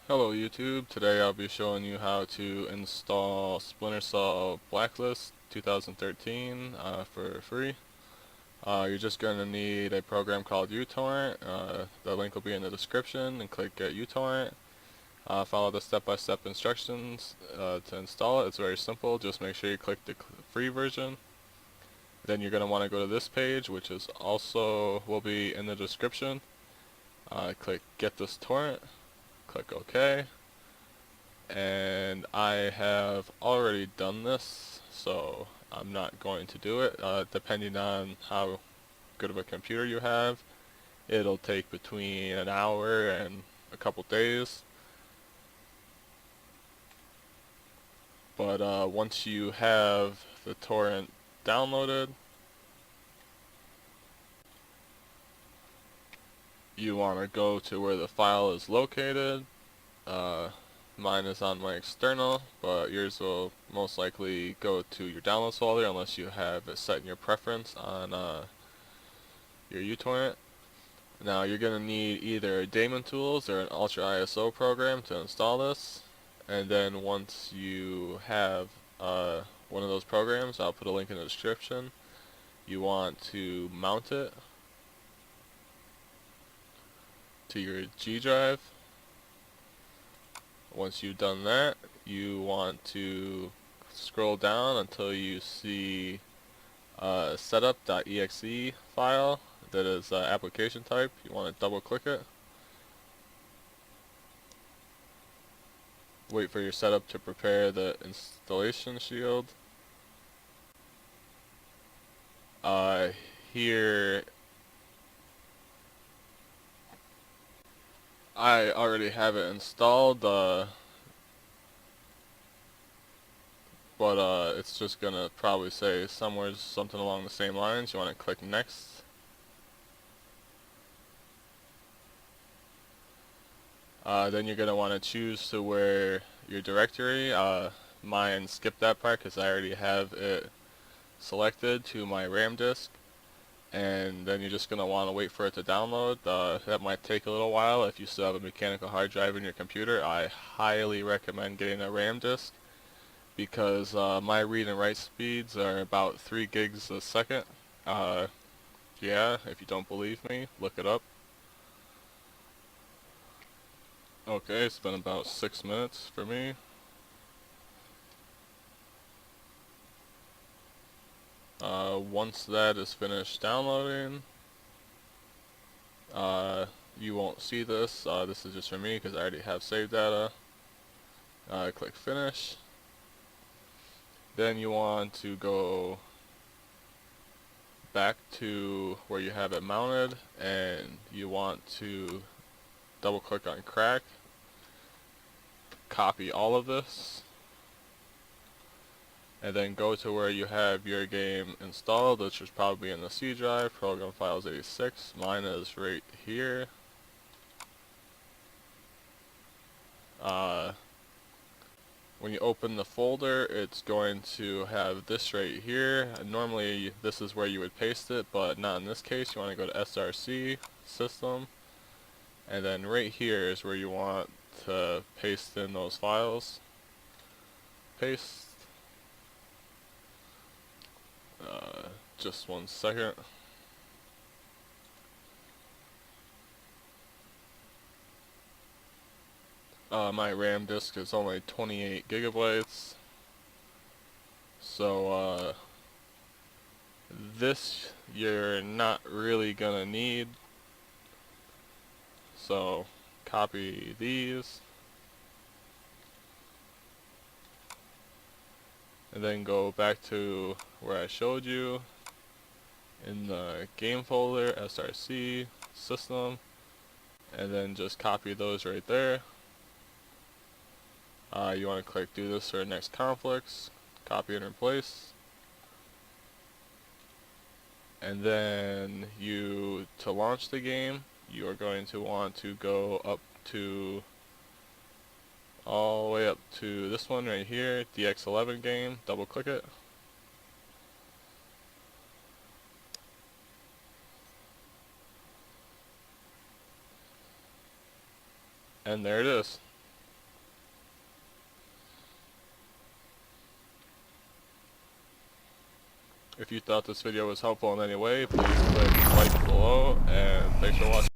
Hello YouTube, today I'll be showing you how to install Splinter Blacklist 2013 for free. You're just going to need a program called uTorrent. The link will be in the description, and click Get uTorrent. Follow the step-by-step instructions to install it. It's very simple, just make sure you click the free version. Then you're going to want to go to this page, which is also will be in the description. Click Get this torrent, click OK. And I have already done this, so I'm not going to do it. Depending on how good of a computer you have, it'll take between an hour and a couple days. But once you have the torrent downloaded, you want to go to where the file is located. Mine is on my external, but yours will most likely go to your downloads folder unless you have it set in your preference on your uTorrent. Now you're going to need either Daemon Tools or an Ultra ISO program to install this. And then once you have one of those programs, I'll put a link in the description, you want to mount it to your G drive. Once you've done that, you want to scroll down until you see setup.exe file that is application type. You want to double click it. Wait for your setup to prepare the installation shield. Here I already have it installed, but it's just gonna probably say somewhere something along the same lines. You want to click next. Then you're gonna want to choose to where your directory. Mine skipped that part because I already have it selected to my RAM disk. And then you're just going to want to wait for it to download. That might take a little while. If you still have a mechanical hard drive in your computer, I highly recommend getting a RAM disk because my read and write speeds are about 3 gigs a second. Yeah, if you don't believe me, look it up. Okay, it's been about 6 minutes for me. Once that is finished downloading, you won't see this. This is just for me because I already have saved data. Click finish. Then you want to go back to where you have it mounted, and you want to double click on crack, copy all of this, and then go to where you have your game installed, which is probably in the C drive, program files 86. Mine is right here. When you open the folder, it's going to have this right here. Normally this is where you would paste it, but not in this case. You want to go to SRC, System, and then right here is where you want to paste in those files. Paste. Just 1 second. My RAM disk is only 28 gigabytes. So this you're not really gonna need. So copy these. And then go back to where I showed you in the game folder, SRC, System, and then just copy those right there. You want to click do this for next conflicts, copy and replace. And then to launch the game, you are going to want to go up to all the way up to this one right here, DX11 game, double click it. And there it is. If you thought this video was helpful in any way, please click like below, and thanks for watching.